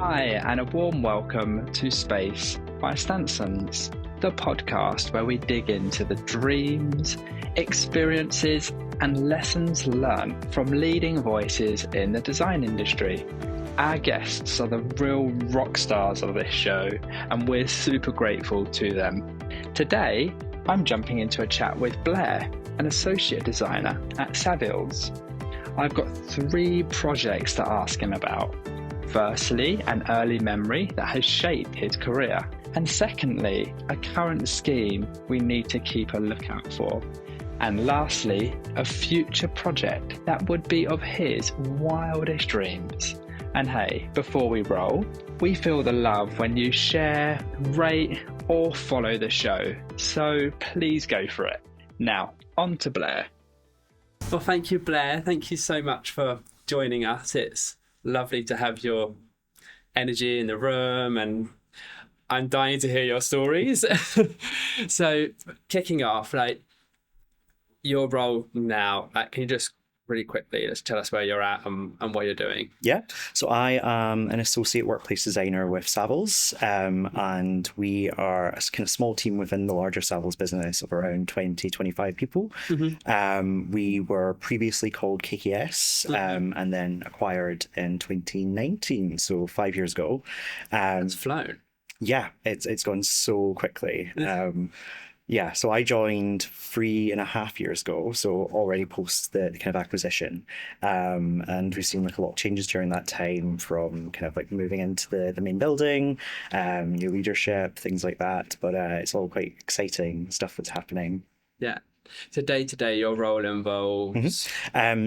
Hi, and a warm welcome to Space by Stansons, the podcast where we dig into the dreams, experiences, and lessons learned from leading voices in the design industry. Our guests are the real rock stars of this show, and we're super grateful to them. Today, I'm jumping into a chat with Blair, an associate designer at Savills. I've got 3 projects to ask him about. Firstly, an early memory that has shaped his career. And secondly, a current scheme we need to keep a lookout for. And lastly, a future project that would be of his wildest dreams. And hey, before we roll, we feel the love when you share, rate, or follow the show. So please go for it. Now, on to Blair. Well, thank you, Blair. Thank you so much for joining us. It's lovely to have your energy in the room, and I'm dying to hear your stories. So, kicking off, your role now, can you just really quickly just tell us where you're at and what you're doing? Yeah, so I am an associate workplace designer with Savills, and we are a kind of small team within the larger Savills business of around 20-25 people. Mm-hmm. We were previously called KKS, and then acquired in 2019, so 5 years ago. It's flown. Yeah, it's gone so quickly. Yeah, so I joined 3.5 years ago, so already post the kind of acquisition. And we've seen a lot of changes during that time, from kind of moving into the main building, new leadership, things like that. But it's all quite exciting stuff that's happening. Yeah. So day to day, your role involves...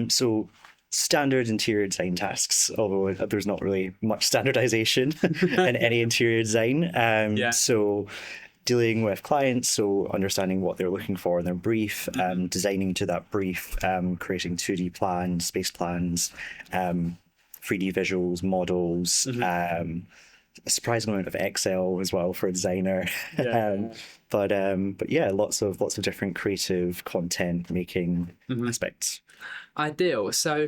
So standard interior design tasks, although there's not really much standardization in any interior design. So dealing with clients, so understanding what they're looking for in their brief, designing to that brief, creating 2D plans, space plans, 3D visuals, models, a surprising amount of Excel as well for a designer. But yeah, lots of different creative content making aspects. Ideal. So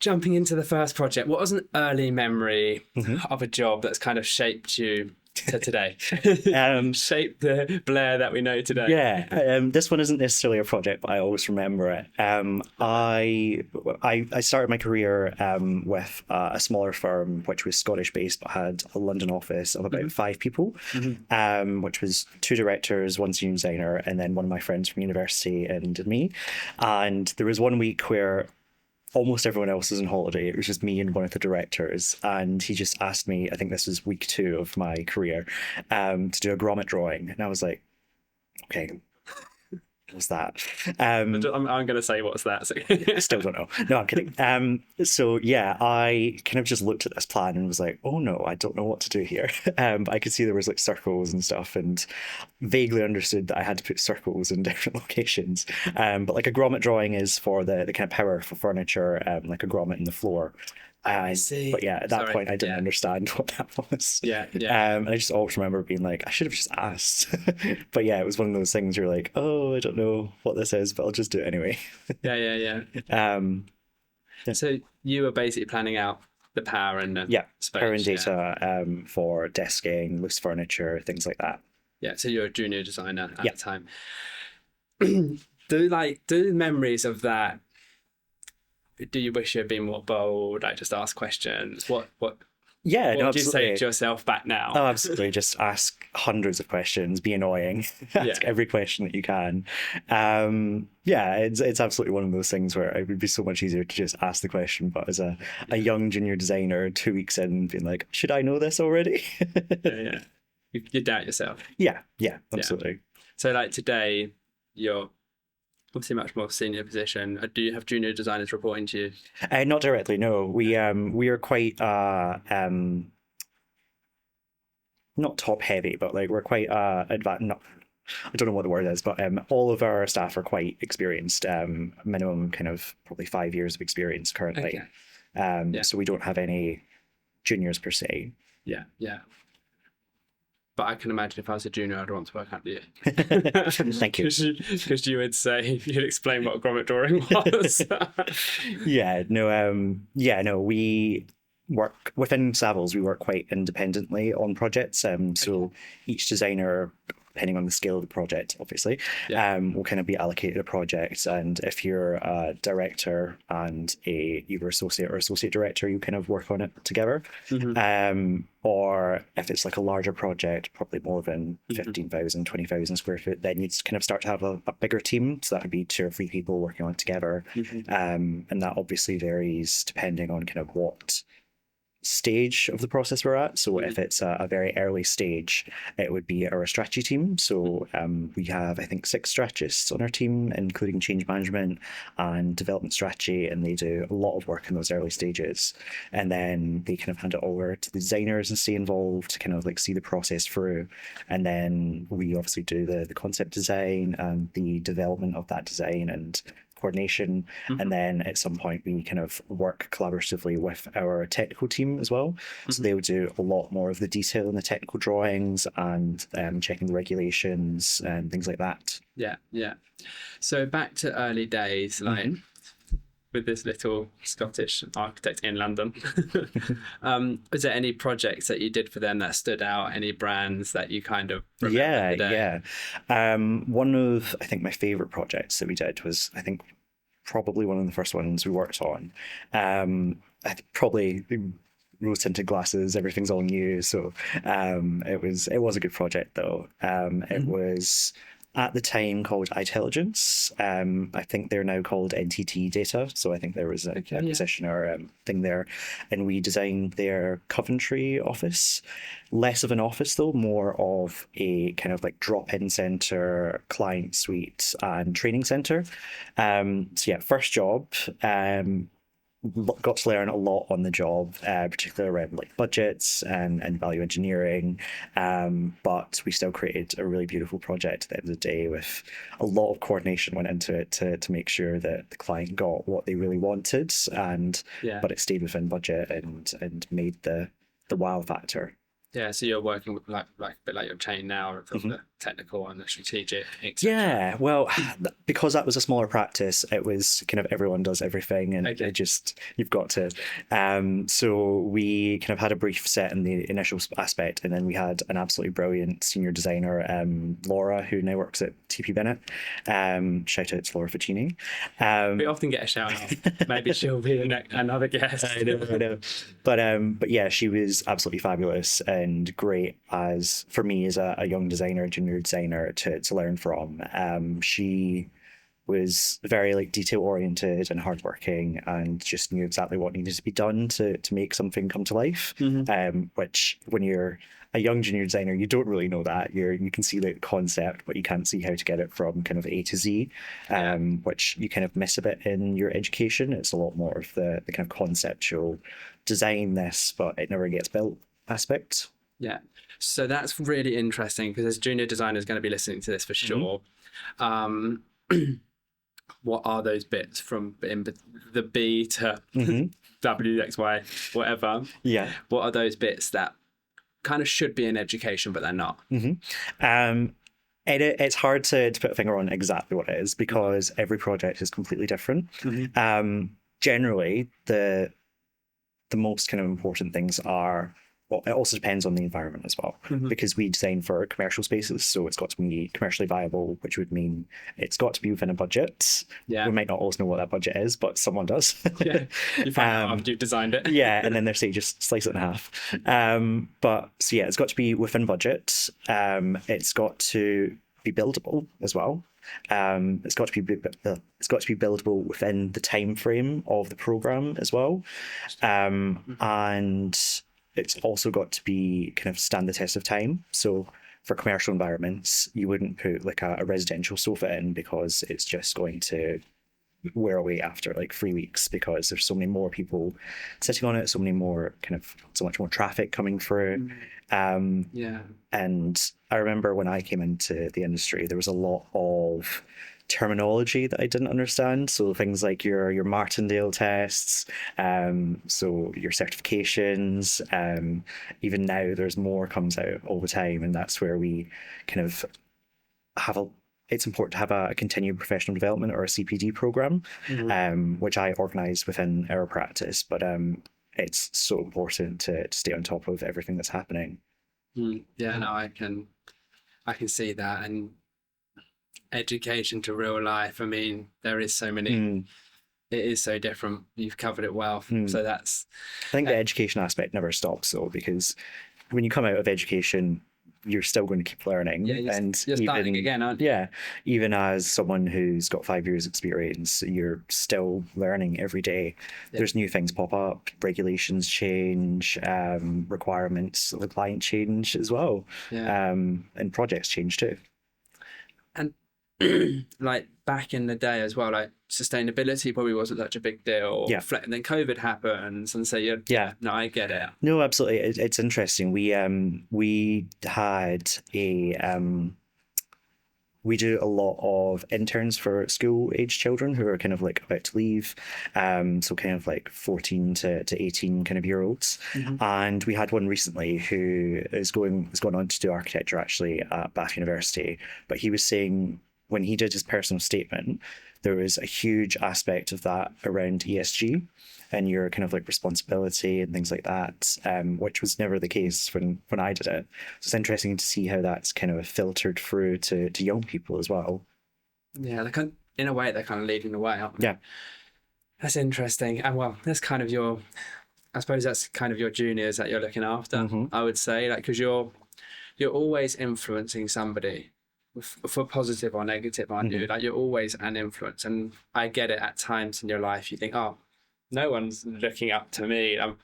jumping into the first project, what was an early memory of a job that's kind of shaped you to today? Shaped the Blair that we know today. Yeah, this one isn't necessarily a project, but I always remember it. I started my career with a smaller firm, which was Scottish based, but had a London office of about 5 people, which was 2 directors, 1 senior designer, and then one of my friends from university and me. And there was one week where almost everyone else was on holiday. It was just me and one of the directors, and he just asked me, I think this was week 2 of my career, to do a grommet drawing, and I was like, okay, what's that? I'm going to say, what's that? I still don't know. No, I'm kidding. So yeah, I kind of just looked at this plan and was like, oh no, I don't know what to do here. But I could see there was circles and stuff, and vaguely understood that I had to put circles in different locations. But a grommet drawing is for the kind of powerful furniture, like a grommet in the floor. I see. But yeah, at that point, I didn't understand what that was. And I just always remember being like, I should have just asked. But yeah, it was one of those things where you're like, oh, I don't know what this is, but I'll just do it anyway. So you were basically planning out the power and the space. Power and data for desking, loose furniture, things like that. Yeah, so you're a junior designer at the time. Do memories of that, do you wish you had been more bold? Just ask questions. What Yeah, what do you say to yourself back now? Oh, absolutely. Just ask hundreds of questions, be annoying, ask every question that you can. It's absolutely one of those things where it would be so much easier to just ask the question. But as a young junior designer, 2 weeks in, being like, should I know this already? You doubt yourself. Yeah, absolutely. So today, you're obviously much more senior position. Do you have junior designers reporting to you? Not directly, no. We are quite not top heavy, but we're quite advanced. No, I don't know what the word is, but all of our staff are quite experienced. Minimum kind of probably 5 years of experience currently. So we don't have any juniors per se. Yeah. But I can imagine if I was a junior, I'd want to work under you. Thank you. Because you would say, you'd explain what a grommet drawing was. work within Savills. We work quite independently on projects. So each designer, depending on the scale of the project, obviously, will kind of be allocated a project. And if you're a director and either associate or associate director, you kind of work on it together. Or if it's like a larger project, probably more than 15,000, 20,000 square foot, then you'd kind of start to have a bigger team. So that would be 2 or 3 people working on it together. And that obviously varies depending on kind of what stage of the process we're at. So if it's a very early stage, it would be our strategy team. So we have, I think, 6 strategists on our team, including change management and development strategy, and they do a lot of work in those early stages. And then they kind of hand it over to the designers and stay involved to kind of like see the process through. And then we obviously do the concept design and the development of that design and coordination, and then at some point we kind of work collaboratively with our technical team as well. So they would do a lot more of the detail in the technical drawings and checking the regulations and things like that. So back to early days, like with this little Scottish architect in London. Was there any projects that you did for them that stood out? Any brands that you kind of remember today? One of, I think, my favorite projects that we did was, I think, probably one of the first ones we worked on. I think probably rose tinted glasses, everything's all new. So it was a good project though. It was at the time called iTelligence. I think they're now called NTT Data. So I think there was a acquisition or thing there. And we designed their Coventry office. Less of an office though, more of a kind of like drop-in center, client suite and training center. So yeah, first job. Got to learn a lot on the job, particularly around like budgets and value engineering. But we still created a really beautiful project at the end of the day with a lot of coordination went into it to make sure that the client got what they really wanted, but it stayed within budget and made the wow factor. Yeah, so you're working with like a bit like your chain now, from the technical and the strategic, etc. Yeah, well, because that was a smaller practice, it was kind of everyone does everything, and it just, you've got to. So we kind of had a brief set in the initial aspect, and then we had an absolutely brilliant senior designer, Laura, who now works at TP Bennett. Shout out to Laura Ficini. We often get a shout out. Maybe she'll be another guest. I know. But yeah, she was absolutely fabulous and great for me as a young designer, junior designer to learn from. She was very like detail oriented and hardworking and just knew exactly what needed to be done to make something come to life. Which when you're a young junior designer, you don't really know that. You can see the concept, but you can't see how to get it from kind of A to Z, which you kind of miss a bit in your education. It's a lot more of the kind of conceptual design this, but it never gets built aspect. Yeah, so that's really interesting because as junior designers going to be listening to this for sure. What are those bits from the B to W, X, Y, whatever? Yeah. What are those bits that kind of should be in education, but they're not? It's hard to put a finger on exactly what it is because every project is completely different. Generally, the most kind of important things are, well, it also depends on the environment as well, because we design for commercial spaces, so it's got to be commercially viable, which would mean it's got to be within a budget. Yeah. We might not always know what that budget is, but someone does. Yeah, you find out after you've designed it. Yeah, and then they say just slice it in half. But so yeah, it's got to be within budget. It's got to be buildable as well. It's got to be buildable within the time frame of the program as well, and it's also got to be kind of stand the test of time. So for commercial environments, you wouldn't put like a residential sofa in because it's just going to wear away after like 3 weeks because there's so many more people sitting on it, so much more traffic coming through. And I remember when I came into the industry, there was a lot of terminology that I didn't understand. So things like your Martindale tests, so your certifications, even now there's more comes out all the time, and that's where we kind of it's important to have a continued professional development or a CPD program, which I organise within our practice. But it's so important to stay on top of everything that's happening. Yeah, no, I can see that. And education to real life, I mean, there is so many, it is so different. You've covered it well. So that's, I think the education aspect never stops though, because when you come out of education, you're still going to keep learning. you're and starting again, aren't you? Yeah, even as someone who's got 5 years experience, you're still learning every day. There's new things pop up, regulations change, requirements of the client change as well. And projects change too. And like back in the day as well, like sustainability probably wasn't such a big deal. And then COVID happens, and so no, I get it. No, absolutely. It's interesting. We had we do a lot of interns for school age children who are kind of like about to leave. So kind of like 14 to 18 kind of year olds. And we had one recently who is going on to do architecture actually at Bath University. But he was saying when he did his personal statement, there was a huge aspect of that around ESG and your kind of like responsibility and things like that, which was never the case when I did it. So it's interesting to see how that's kind of filtered through to young people as well. Yeah, in a way, they're kind of leading the way, aren't they? Yeah. That's interesting. And well, that's kind of I suppose that's kind of your juniors that you're looking after, I would say, like, because you're always influencing somebody for positive or negative, aren't you? Like, you're always an influence. And I get it, at times in your life, you think, oh, no one's looking up to me. No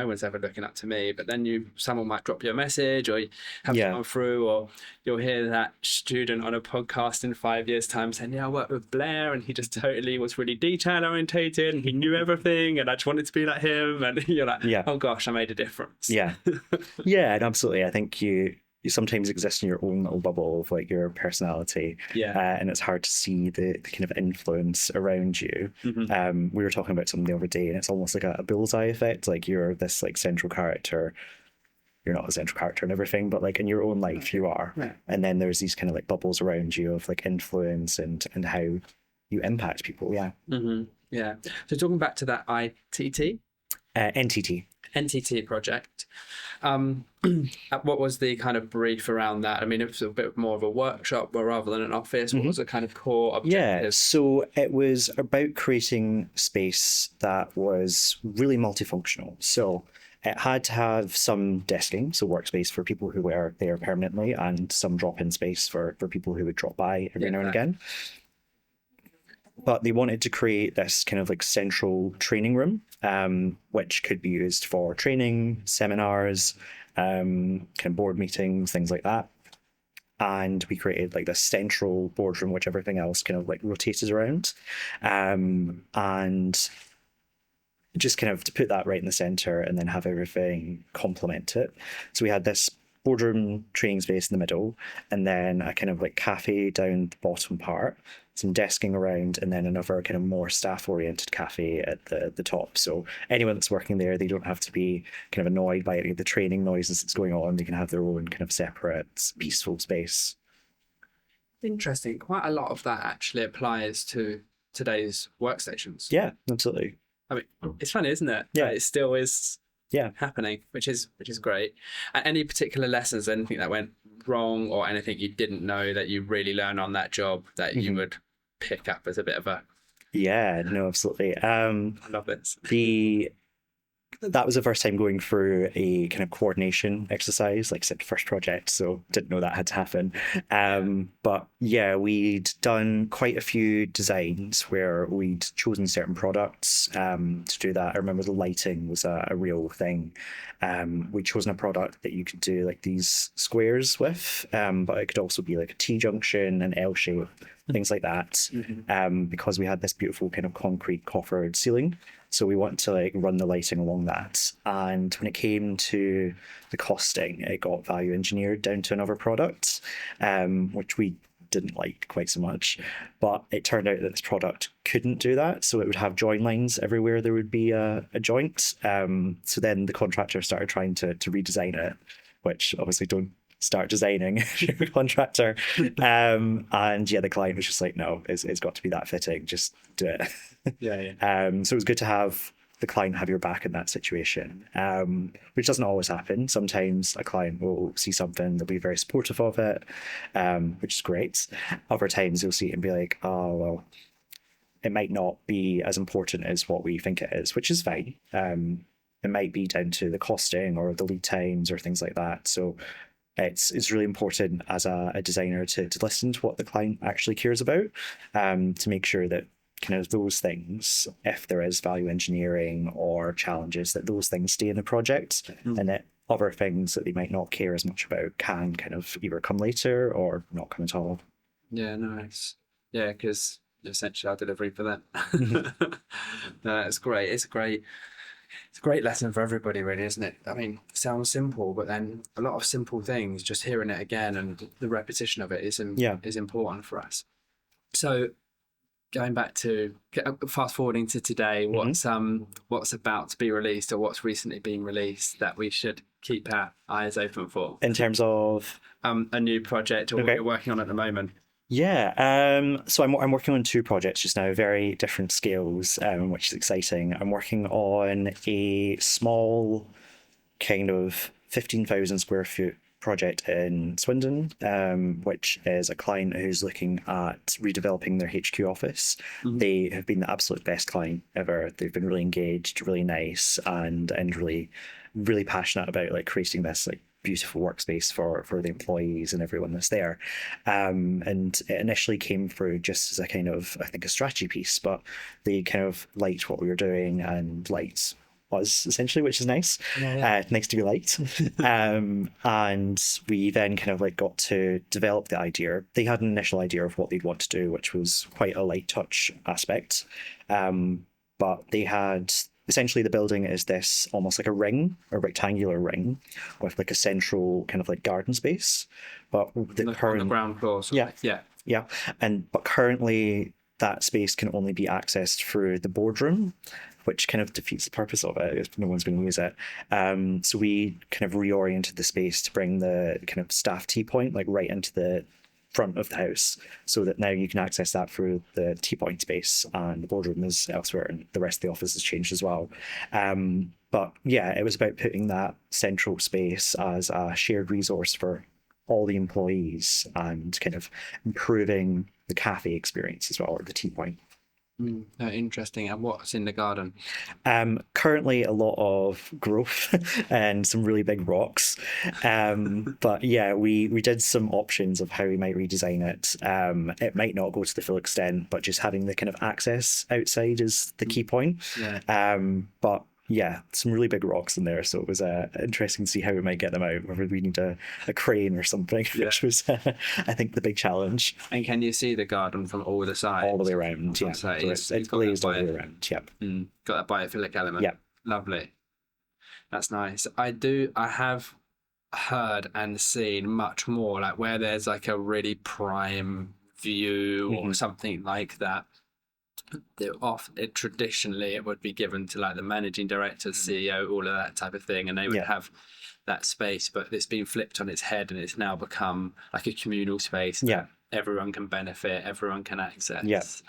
one's ever looking up to me. But then someone might drop you a message, or you have someone through, or you'll hear that student on a podcast in 5 years' time saying, yeah, I worked with Blair and he just totally was really detail orientated and he knew everything and I just wanted to be like him. And you're like, oh gosh, I made a difference. Yeah. Yeah, and absolutely. I think you sometimes exist in your own little bubble of like your personality, and it's hard to see the kind of influence around you. We were talking about something the other day, and it's almost like a bullseye effect. Like you're this like central character. You're not a central character and everything, but like in your own life you are. And then there's these kind of like bubbles around you of like influence and how you impact people. So talking back to that NTT project, what was the kind of brief around that? I mean, it was a bit more of a workshop rather than an office. What was the kind of core objective? So it was about creating space that was really multifunctional. So it had to have some desking, so workspace for people who were there permanently, and some drop-in space for people who would drop by every now and again. But they wanted to create this kind of like central training room, which could be used for training, seminars, kind of board meetings, things like that. And we created like this central boardroom, which everything else kind of like rotated around. And just kind of to put that right in the center and then have everything complement it. So we had this boardroom training space in the middle, and then a kind of like cafe down the bottom part, some desking around, and then another kind of more staff-oriented cafe at the top. So anyone that's working there, they don't have to be kind of annoyed by any of the training noises that's going on. They can have their own kind of separate, peaceful space. Interesting. Quite a lot of that actually applies to today's workstations. Yeah, absolutely. I mean, it's funny, isn't it? Yeah. But it still is happening, which is great. And any particular lessons, anything that went wrong or anything you didn't know that you really learned on that job that you would pick up as a bit of a... Yeah, no, absolutely. I love this. That was the first time going through a kind of coordination exercise, like I said, first project, so didn't know that had to happen. But yeah, we'd done quite a few designs where we'd chosen certain products to do that. I remember the lighting was a real thing. We'd chosen a product that you could do like these squares with, but it could also be like a T-junction, an L shape, things like that, because we had this beautiful kind of concrete coffered ceiling. So we wanted to like run the lighting along that. And when it came to the costing, it got value engineered down to another product, which we didn't like quite so much. But it turned out that this product couldn't do that. So it would have join lines everywhere there would be a joint. So then the contractor started trying to redesign it, which obviously don't start designing if you're a contractor. And yeah, the client was just like, no, it's got to be that fitting, just do it. Yeah. So it was good to have the client have your back in that situation, which doesn't always happen. Sometimes a client will see something, they'll be very supportive of it, which is great. Other times you'll see it and be like, oh, well, it might not be as important as what we think it is, which is fine. It might be down to the costing or the lead times or things like that. So it's really important as a designer to listen to what the client actually cares about, to make sure that kind of those things, if there is value engineering or challenges, that those things stay in the project, and that other things that they might not care as much about can kind of either come later or not come at all. Yeah, nice. Yeah, because essentially our delivery for them. No, it's great. It's a great lesson for everybody, really, isn't it? I mean, it sounds simple, but then a lot of simple things, just hearing it again and the repetition of it is important for us. So going back to fast forwarding to today, what's about to be released or what's recently been released that we should keep our eyes open for? In terms of a new project or what you're working on at the moment? Yeah, so I'm working on 2 projects just now, very different scales, which is exciting. I'm working on a small kind of 15,000 square foot project in Swindon, which is a client who's looking at redeveloping their HQ office. They have been the absolute best client ever. They've been really engaged, really nice, and really, really passionate about like creating this like beautiful workspace for the employees and everyone that's there. And it initially came through just as a kind of, I think, a strategy piece, but they kind of liked what we were doing and liked us, essentially, which is nice. Nice to be liked. And we then kind of like got to develop the idea. They had an initial idea of what they'd want to do, which was quite a light touch aspect. But they had essentially the building is this almost like a ring, a rectangular ring with like a central kind of like garden space. But on the ground floor. But currently that space can only be accessed through the boardroom, which kind of defeats the purpose of it if no one's going to use it. So we kind of reoriented the space to bring the kind of staff tea point like right into the front of the house, so that now you can access that through the tea point space, and the boardroom is elsewhere, and the rest of the office has changed as well. But yeah, it was about putting that central space as a shared resource for all the employees and kind of improving the cafe experience as well, or the tea point. Interesting. And what's in the garden? Currently a lot of growth and some really big rocks. But yeah, we did some options of how we might redesign it. It might not go to the full extent, but just having the kind of access outside is the key point. But yeah, some really big rocks in there, so it was interesting to see how we might get them out, whether we need a crane or something, which was I think the big challenge. And can you see the garden from all the sides? All the way around, yeah. So it's glazed all the way around, yep. Got that biophilic element. Yeah. Lovely. That's nice. I have heard and seen much more, like where there's like a really prime view or something like that. Traditionally it would be given to like the managing director, CEO, all of that type of thing, and they would have that space, but it's been flipped on its head and it's now become like a communal space that everyone can benefit, everyone can access.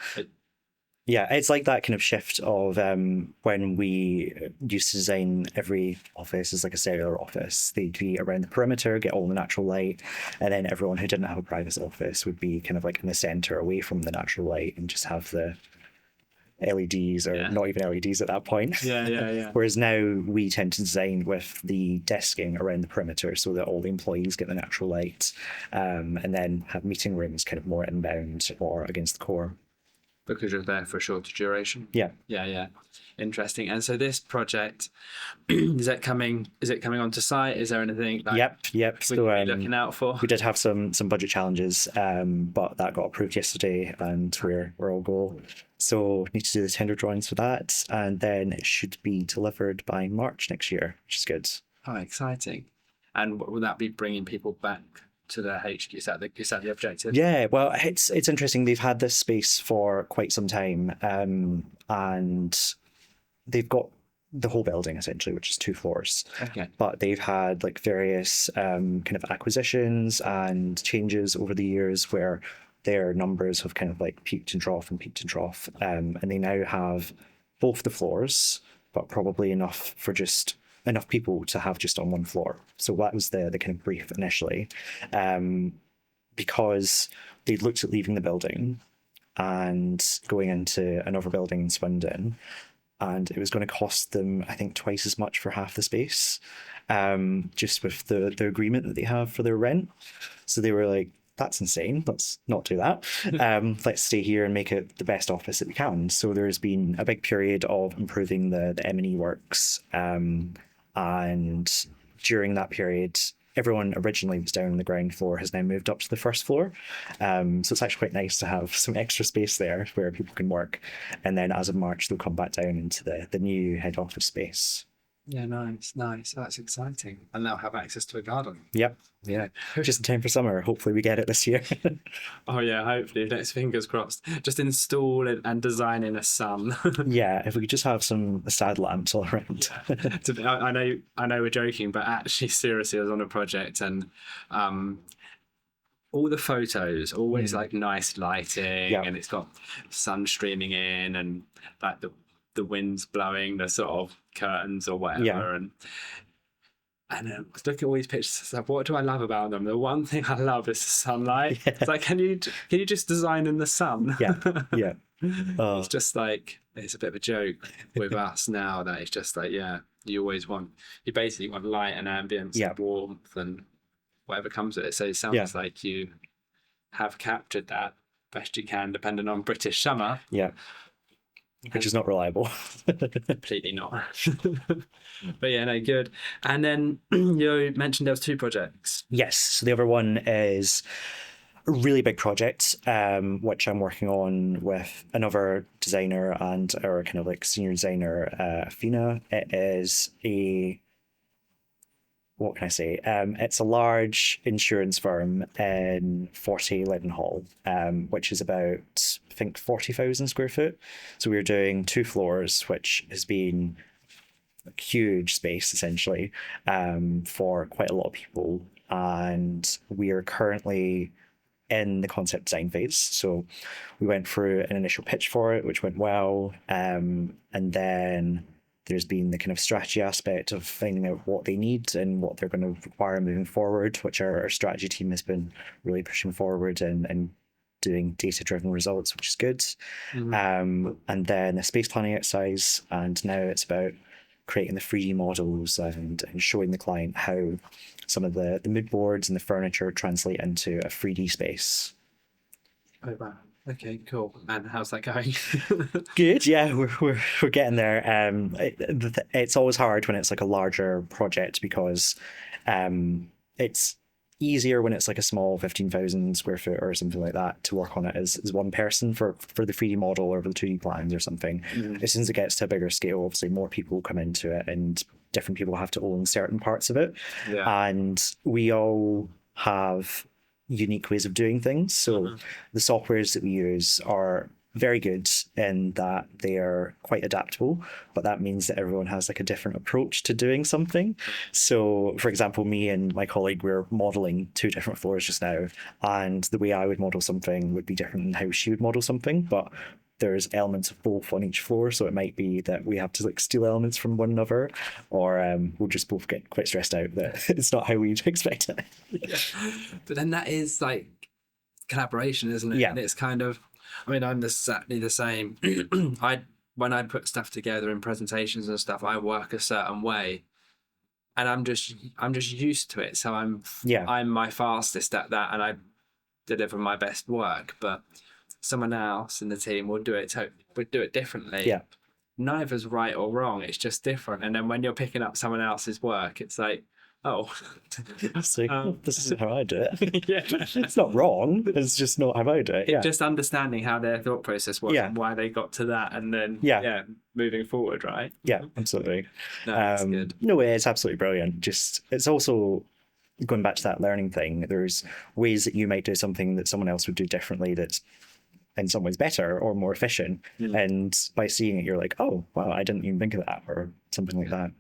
It's like that kind of shift of when we used to design every office as like a cellular office. They'd be around the perimeter, get all the natural light, and then everyone who didn't have a private office would be kind of like in the center away from the natural light and just have the LEDs or not even LEDs at that point. Whereas now we tend to design with the desking around the perimeter so that all the employees get the natural light, and then have meeting rooms kind of more inbound or against the core. Because you're there for a shorter duration. Yeah. Interesting. And so this project, is it coming onto site? Is there anything like Yep. we can be looking out for? We did have some budget challenges, but that got approved yesterday and we're all go. So need to do the tender drawings for that, and then it should be delivered by March next year, which is good. Oh, exciting. And will that be bringing people back to the HQ? Is that the objective? Yeah, well, it's interesting. They've had this space for quite some time, and they've got the whole building essentially, which is 2 floors. Okay. But they've had like various kind of acquisitions and changes over the years where their numbers have kind of like peaked and trough, and they now have both the floors, but probably enough for just enough people to have just on one floor. So that was the kind of brief initially, because they looked at leaving the building and going into another building in Swindon, and it was going to cost them, I think, twice as much for half the space, just with the agreement that they have for their rent. So they were like, that's insane. Let's not do that. Let's stay here and make it the best office that we can. So there's been a big period of improving the M&E works. And during that period, everyone originally was down on the ground floor has now moved up to the first floor. So it's actually quite nice to have some extra space there where people can work. And then as of March, they'll come back down into the new head office space. Yeah, nice. That's exciting. And they'll have access to a garden. Yep. Yeah. Just in time for summer. Hopefully we get it this year. Oh yeah, hopefully. Let's fingers crossed. Just install it and design in a sun. Yeah, if we could just have some sad lamps all around. I know we're joking, but actually seriously, I was on a project and all the photos always like nice lighting, and it's got sun streaming in and like the wind's blowing the sort of curtains or whatever, and I was looking at all these pictures. Like, what do I love about them? The one thing I love is the sunlight. Yeah. It's like, can you just design in the sun? Yeah. It's just like, it's a bit of a joke with us now that it's just like, you basically want light and ambience and warmth and whatever comes with it. So it sounds like you have captured that best you can, depending on British summer. Yeah. Which is not reliable. Completely not. But yeah, no, good. And then you mentioned there was 2 projects. Yes. So the other one is a really big project, which I'm working on with another designer and our kind of like senior designer, Fina. It is what can I say? It's a large insurance firm in 40 Leadenhall, which is about, I think, 40,000 square foot. So we're doing 2 floors, which has been a huge space, essentially, for quite a lot of people. And we are currently in the concept design phase. So we went through an initial pitch for it, which went well. And then there's been the kind of strategy aspect of finding out what they need and what they're going to require moving forward, which our strategy team has been really pushing forward and doing data-driven results, which is good. And then a space planning exercise, and now it's about creating the 3D models and showing the client how some of the mood boards and the furniture translate into a 3D space. Oh, wow. Okay, cool. And how's that going? Good. Yeah, we're getting there. It's always hard when it's like a larger project because it's easier when it's like a small 15,000 square foot or something like that to work on it as one person for the 3D model or the 2D plans or something. As soon as it gets to a bigger scale, obviously more people come into it and different people have to own certain parts of it. And we all have unique ways of doing things. So the softwares that we use are very good in that they are quite adaptable, but that means that everyone has like a different approach to doing something. So for example, me and my colleague, we're modeling 2 different floors just now, and the way I would model something would be different than how she would model something, but there's elements of both on each floor. So it might be that we have to like steal elements from one another, or we'll just both get quite stressed out that it's not how we'd expect it. But then that is like collaboration, isn't it? And it's kind of, I mean, I'm exactly the same. When I put stuff together in presentations and stuff, I work a certain way, and I'm just used to it. So I'm my fastest at that, and I deliver my best work. But someone else in the team will do it differently. Neither's right or wrong. It's just different. And then when you're picking up someone else's work, it's like, oh, so this is how I do it. It's not wrong. It's just not how I do it. Just understanding how their thought process was and why they got to that, and then moving forward, right? Yeah, absolutely. No, that's good. No, it's absolutely brilliant. Just it's also going back to that learning thing. There's ways that you might do something that someone else would do differently that's in some ways better or more efficient, and by seeing it you're like, oh wow, I didn't even think of that, or something like that.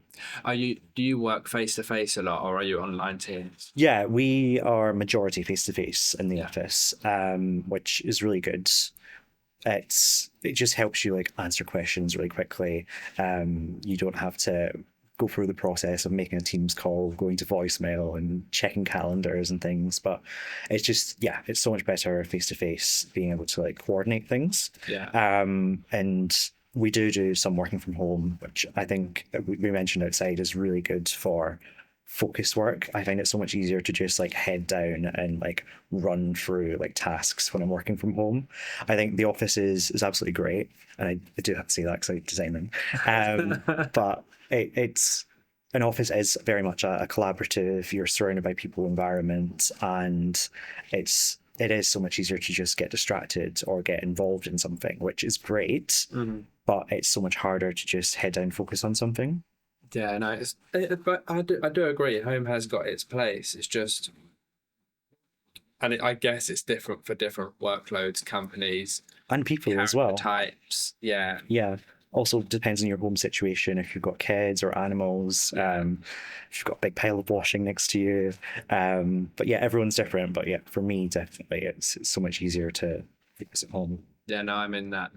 Do you work face to face a lot, or are you online teams? Yeah, we are majority face to face in the office, which is really good. it just helps you like answer questions really quickly. You don't have to go through the process of making a Teams call, going to voicemail and checking calendars and things. But it's just, yeah, it's so much better face to face, being able to like coordinate things. Yeah. And we do some working from home, which I think we mentioned outside is really good for focused work. I find it so much easier to just like head down and like run through like tasks when I'm working from home. I think the office is absolutely great, and I do have to say that because I design them. But it's an office is very much a collaborative. You're surrounded by people environment, and it is so much easier to just get distracted or get involved in something, which is great. But it's so much harder to just head down and focus on something. Yeah, no, but I do agree. Home has got its place. It's just, and I guess it's different for different workloads, companies, And people as well. types. Yeah. Yeah. Also depends on your home situation. If you've got kids or animals, if you've got a big pile of washing next to you. But yeah, everyone's different. But yeah, for me, definitely, it's so much easier to focus at home. Yeah, no, I'm in that.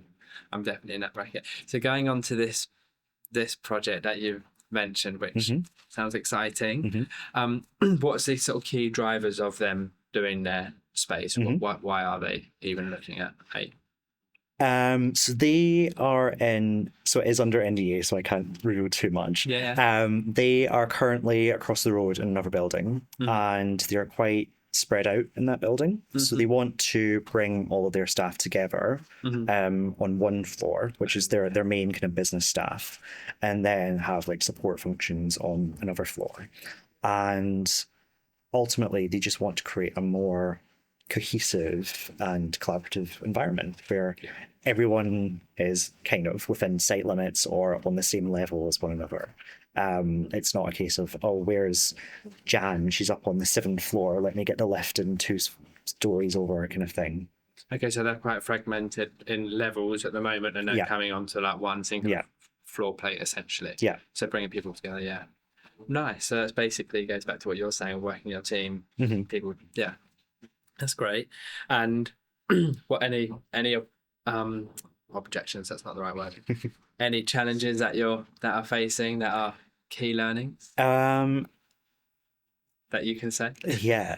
I'm definitely in that bracket. So going on to this project that you mentioned, which sounds exciting. What's the sort of key drivers of them doing their space? Why are they even looking at it? So they are so it is under NDA, so I can't reveal too much. Yeah. They are currently across the road in another building, and they're quite spread out in that building. So they want to bring all of their staff together on one floor, which is their main kind of business staff, and then have like support functions on another floor. And ultimately, they just want to create a more cohesive and collaborative environment where everyone is kind of within sight limits or on the same level as one another. It's not a case of, oh, where's Jan? She's up on the 7th floor. Let me get the lift and 2 stories over, kind of thing. Okay, so they're quite fragmented in levels at the moment, and they're coming onto like one single floor plate essentially. Yeah. So bringing people together. Yeah. Nice. So that's basically goes back to what you're saying, working your team, people. Yeah. That's great. And what any objections? That's not the right word. Any challenges that are facing that are key learnings that you can say? Yeah,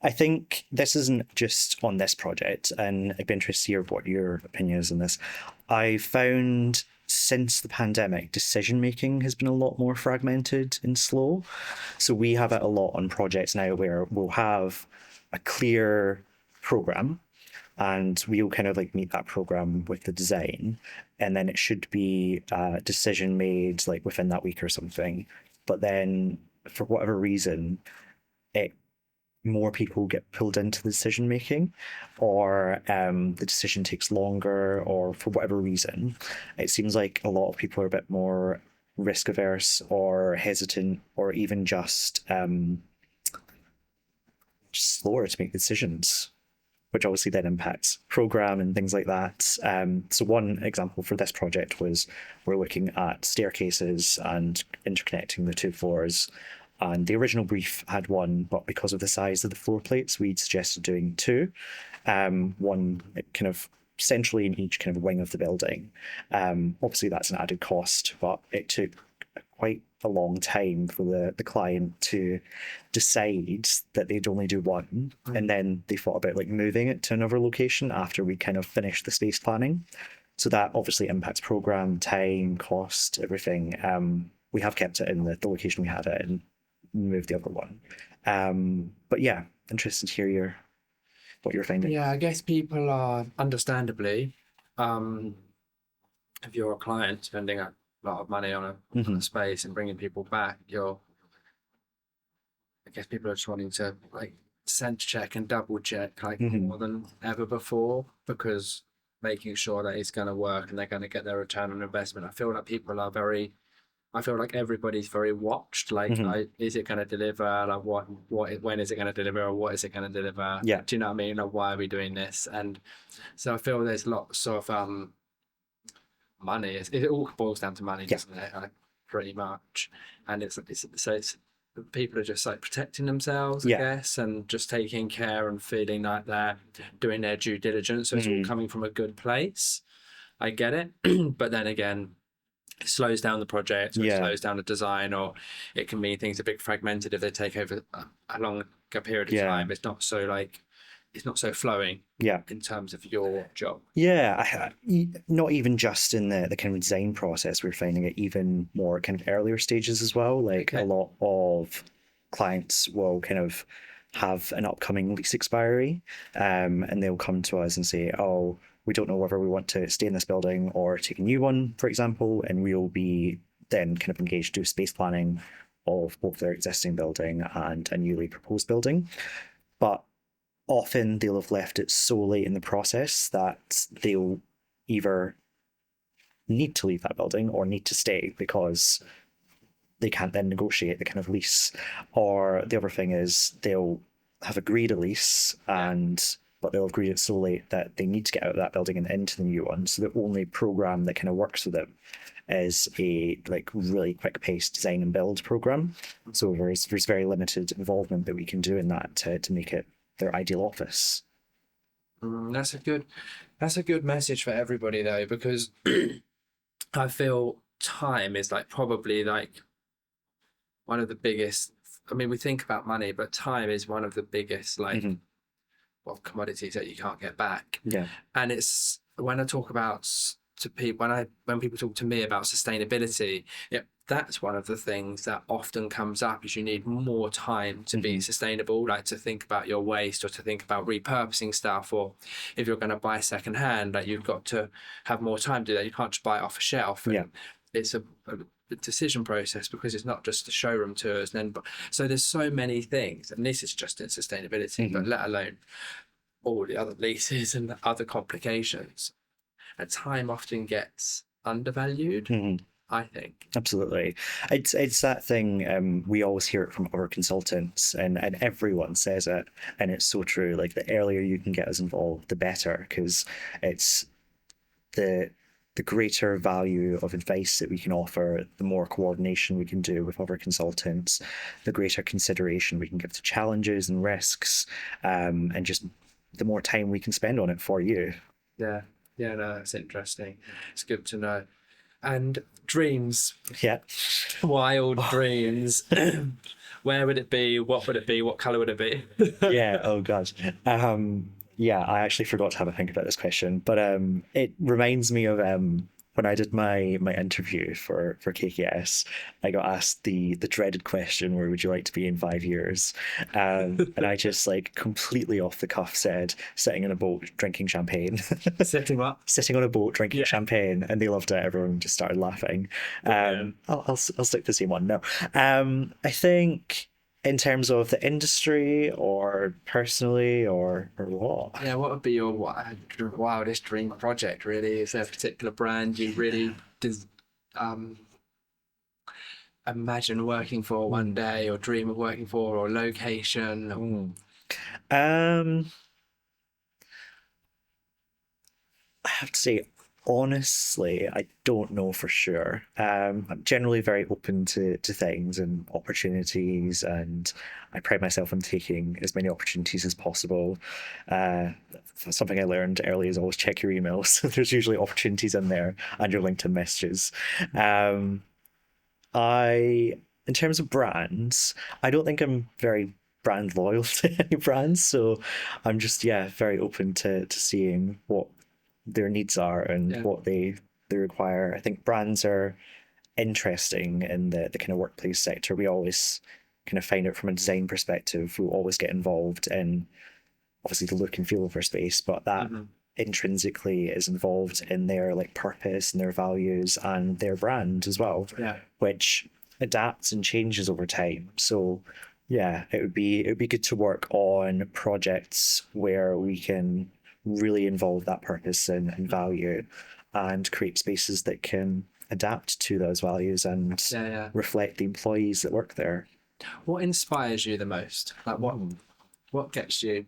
I think this isn't just on this project, and I'd be interested to hear what your opinion is on this. I found since the pandemic, decision making has been a lot more fragmented and slow. So we have it a lot on projects now where we'll have a clear program, and we'll kind of like meet that program with the design, and then it should be a decision made like within that week or something. But then for whatever reason, more people get pulled into the decision making, or the decision takes longer, or for whatever reason, it seems like a lot of people are a bit more risk averse or hesitant, or even just slower to make decisions, which obviously then impacts program and things like that. So one example for this project was we're looking at staircases and interconnecting the 2 floors. And the original brief had 1, but because of the size of the floor plates, we'd suggested doing 2. 1 kind of centrally in each kind of wing of the building. Obviously, that's an added cost, but it took quite a long time for the client to decide that they'd only do 1. And then they thought about like moving it to another location after we kind of finished the space planning. So that obviously impacts program, time, cost, everything. We have kept it in the location we had it and moved the other one. But yeah, interested to hear what you're finding. Yeah, I guess people are understandably, if you're a client spending a lot of money on a space and bringing people back, I guess people are just wanting to like sense check and double check like more than ever before, because making sure that it's going to work and they're going to get their return on investment. I feel like everybody's very watched. Like, is it going to deliver? Like, when is it going to deliver? Or what is it going to deliver? Yeah. Do you know what I mean? Like, why are we doing this? And so I feel there's lots of money. It all boils down to money, doesn't it? Like, pretty much. And it's people are just like protecting themselves, I guess, and just taking care and feeling like they're doing their due diligence. So it's all coming from a good place. I get it. But then again, it slows down the project, or it slows down the design, or it can mean things are a bit fragmented if they take over a longer period of time. It's not so flowing in terms of your job. Not even just in the kind of design process, we're finding it even more kind of earlier stages as well. Like a lot of clients will kind of have an upcoming lease expiry, and they'll come to us and say, oh, we don't know whether we want to stay in this building or take a new one, for example, and we'll be then kind of engaged to do space planning of both their existing building and a newly proposed building. But often they'll have left it so late in the process that they'll either need to leave that building or need to stay because they can't then negotiate the kind of lease. Or the other thing is they'll have agreed a lease but they'll agree it so late that they need to get out of that building and into the new one. So the only program that kind of works with them is a like really quick paced design and build program. So there's very limited involvement that we can do in that to make it their ideal office. That's a good message for everybody though, because I feel time is like probably like one of the biggest. I mean, we think about money, but time is one of the biggest like commodities that you can't get back. And it's when I talk about to people when people talk to me about sustainability, that's one of the things that often comes up is you need more time to be sustainable, like to think about your waste or to think about repurposing stuff, or if you're going to buy secondhand, like you've got to have more time to do that. You can't just buy it off a shelf. It's a decision process because it's not just the showroom tours. So there's so many things, and this is just in sustainability, but let alone all the other leases and the other complications. And time often gets undervalued. I think. Absolutely. It's that thing, we always hear it from other consultants and everyone says it, and it's so true. Like the earlier you can get us involved, the better, because it's the greater value of advice that we can offer, the more coordination we can do with other consultants, the greater consideration we can give to challenges and risks, and just the more time we can spend on it for you. No, that's interesting. It's good to know. And dreams. Wild dreams. Where would it be? What would it be? What colour would it be? Oh god. I actually forgot to have a think about this question, but it reminds me of when I did my interview for KKS. I got asked the dreaded question, where would you like to be in 5 years? And I just like completely off the cuff said, sitting in a boat drinking champagne. Sitting what? Sitting on a boat drinking champagne, and they loved it. Everyone just started laughing. I'll stick to the same one. No, I think in terms of the industry or personally or what? What would be your wildest dream project, really? Is there a particular brand you really imagine working for one day, or dream of working for, or location? I have to say, honestly, I don't know for sure. I'm generally very open to things and opportunities, and I pride myself on taking as many opportunities as possible. Something I learned early is always check your emails. There's usually opportunities in there, and your LinkedIn messages. In terms of brands, I don't think I'm very brand loyal to any brands, so I'm just very open to seeing what their needs are and what they require. I think brands are interesting in the kind of workplace sector. We always kind of find it from a design perspective. We always get involved in obviously the look and feel of our space, but that intrinsically is involved in their like purpose and their values and their brand as well, which adapts and changes over time. So it would be good to work on projects where we can really involve that purpose and value, and create spaces that can adapt to those values and reflect the employees that work there. What inspires you the most? Like what gets you?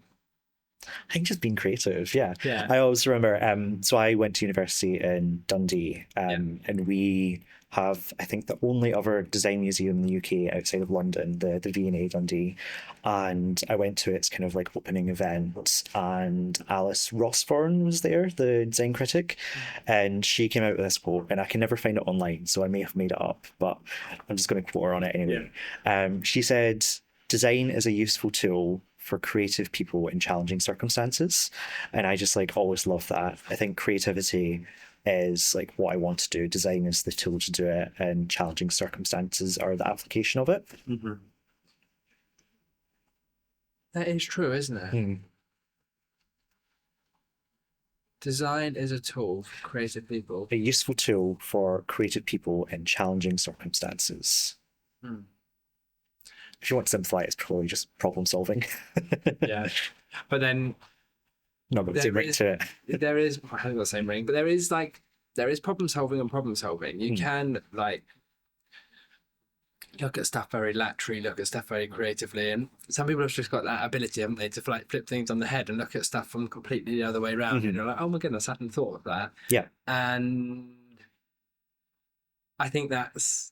I think just being creative. I always remember, so I went to university in Dundee, and we have, I think, the only other design museum in the UK outside of London, the V&A Dundee. And I went to its kind of like opening event, and Alice Rossborn was there, the design critic, and she came out with this quote, and I can never find it online, so I may have made it up, but I'm just going to quote her on it anyway. She said, "Design is a useful tool for creative people in challenging circumstances." And I just like always love that. I think creativity is like what I want to do. Design is the tool to do it, and challenging circumstances are the application of it. Mm-hmm. That is true, isn't it? Design is a tool for creative people. A useful tool for creative people in challenging circumstances. If you want to simplify it, it's probably just problem solving. Yeah. But then not got the same ring to it. There is, I haven't got the same ring, but there is problem solving and problem solving. You can like look at stuff very laterally, look at stuff very creatively, and some people have just got that ability, haven't they, to like flip things on the head and look at stuff from completely the other way around. And you're like, oh my goodness, I hadn't thought of that. Yeah. And I think that's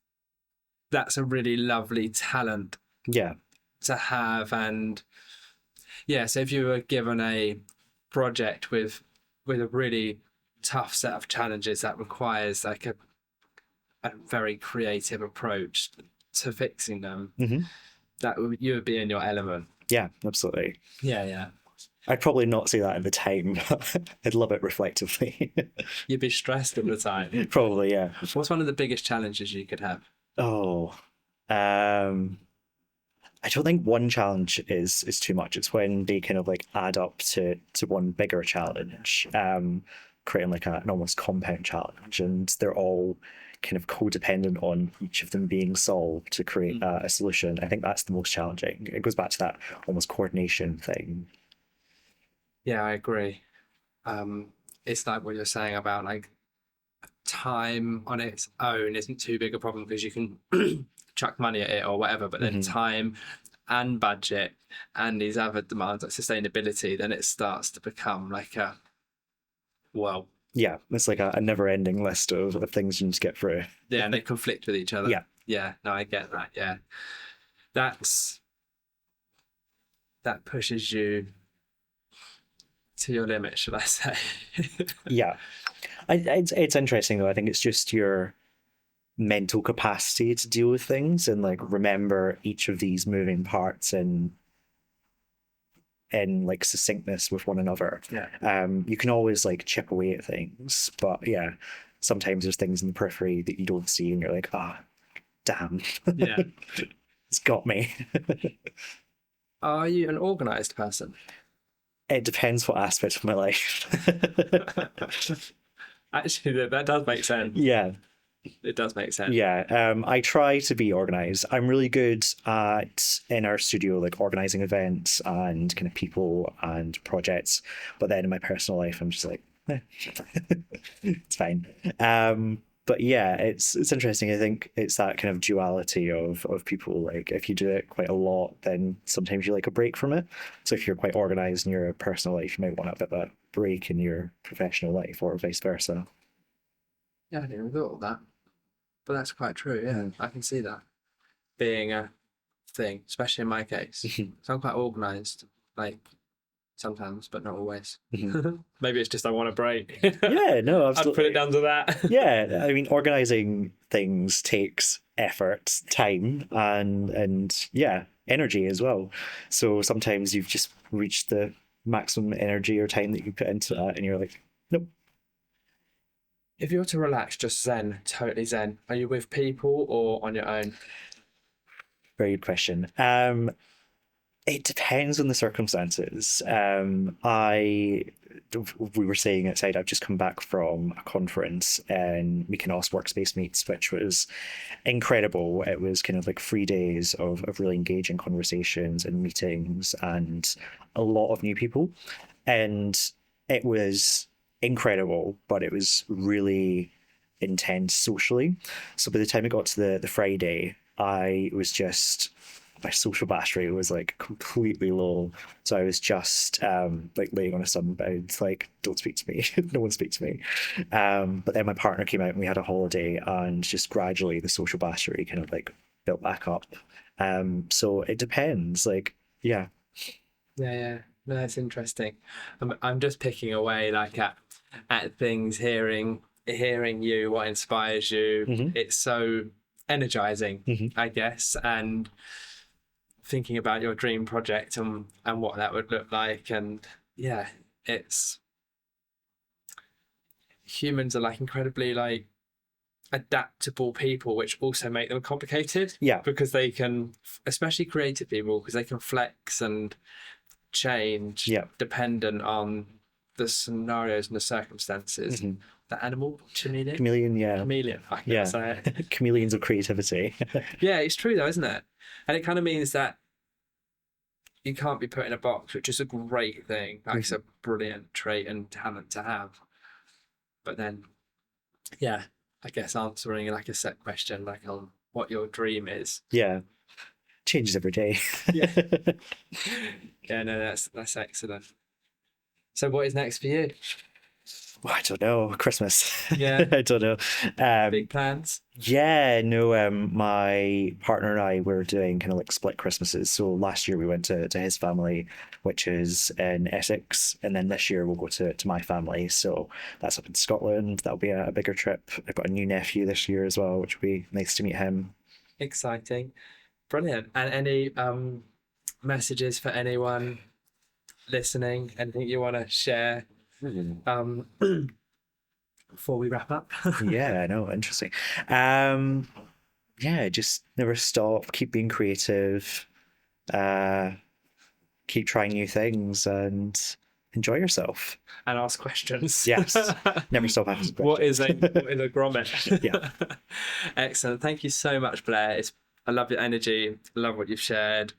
a really lovely talent to have. And yeah, so if you were given a project with a really tough set of challenges that requires like a very creative approach to fixing them, you would be in your element. Yeah, absolutely. Yeah. I'd probably not say that at the time, but I'd love it reflectively. You'd be stressed all the time. Probably, yeah. What's one of the biggest challenges you could have? I don't think one challenge is too much. It's when they kind of like add up to one bigger challenge, creating like an almost compound challenge, and they're all kind of codependent on each of them being solved to create a solution. I think that's the most challenging. It goes back to that almost coordination thing. Yeah, I agree. It's like what you're saying about like time on its own isn't too big a problem because you can chuck money at it or whatever, but then time and budget and these other demands like sustainability, then it starts to become like it's like a never-ending list of things you need to get through. Yeah, and they conflict with each other. Yeah, no, I get that. Yeah, that pushes you to your limit, should I say? Yeah, it's interesting though. I think it's just your mental capacity to deal with things and like remember each of these moving parts in like succinctness with one another. You can always like chip away at things, but yeah, sometimes there's things in the periphery that you don't see and you're like, damn. Yeah. It's got me. Are you an organized person? It depends what aspect of my life. Actually, that does make sense. Yeah. It does make sense. Yeah, I try to be organized. I'm really good at in our studio, like organizing events and kind of people and projects. But then in my personal life, I'm just like, it's fine. But yeah, it's interesting. I think it's that kind of duality of people. Like if you do it quite a lot, then sometimes you like a break from it. So if you're quite organized in your personal life, you might want a bit of a break in your professional life, or vice versa. Yeah, I didn't even thought of that. But that's quite true, yeah. I can see that being a thing, especially in my case. So I'm quite organised, like sometimes, but not always. Maybe it's just I want a break. Yeah, no, absolutely. I'd put it down to that. Yeah, I mean, organising things takes effort, time, and yeah, energy as well. So sometimes you've just reached the maximum energy or time that you can put into that, and you're like, nope. If you were to relax, just zen, totally zen, are you with people or on your own? Very good question. It depends on the circumstances. We were saying outside, I've just come back from a conference in Mykonos, Workspace Meets, which was incredible. It was kind of like 3 days of really engaging conversations and meetings and a lot of new people. And it was incredible, but it was really intense socially. So by the time it got to the Friday, I was just my social battery was like completely low. So I was just like laying on a sunbed, like, don't speak to me, no one speak to me. But then my partner came out and we had a holiday, and just gradually the social battery kind of like built back up. So it depends, like, yeah. Yeah. No, that's interesting. I'm just picking away like at things, hearing you, what inspires you. It's so energizing, I guess, and thinking about your dream project and what that would look like. And yeah, it's humans are like incredibly like adaptable people, which also make them complicated. Yeah. Because they can, especially creative people, because they can flex and change dependent on the scenarios and the circumstances. The animal chameleon, I can say it. Chameleons of creativity. Yeah, it's true though, isn't it? And it kind of means that you can't be put in a box, which is a great thing. That's a brilliant trait and talent to have. But then, yeah, I guess answering like a set question, like on what your dream is. Yeah, changes every day. Yeah. Yeah, no, that's excellent. So what is next for you? Well, I don't know. Christmas. Yeah. I don't know. Big plans? Yeah, no, my partner and I were doing kind of like split Christmases. So last year we went to his family, which is in Essex, and then this year we'll go to my family. So that's up in Scotland. That'll be a bigger trip. I've got a new nephew this year as well, which will be nice to meet him. Exciting. Brilliant. And any messages for anyone listening? Anything you want to share before we wrap up? Yeah, I know. Interesting. Yeah, just never stop. Keep being creative. Keep trying new things and enjoy yourself. And ask questions. Yes. Never stop asking questions. What is a grommet? Yeah. Excellent. Thank you so much, Blair. I love your energy. I love what you've shared.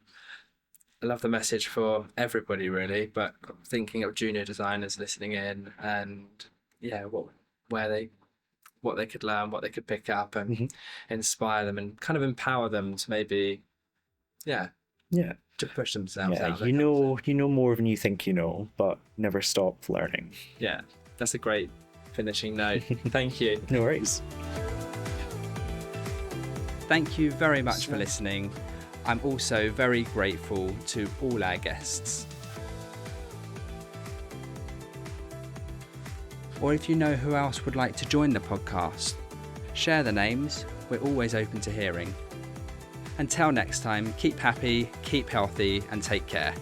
I love the message for everybody, really, but thinking of junior designers listening in, and yeah, what they could learn, what they could pick up, and inspire them, and kind of empower them to maybe, to push themselves out. You know more than you think you know, but never stop learning. Yeah, that's a great finishing note. Thank you. No worries. Thank you very much for listening. I'm also very grateful to all our guests. Or if you know who else would like to join the podcast, share the names. We're always open to hearing. Until next time, keep happy, keep healthy, and take care.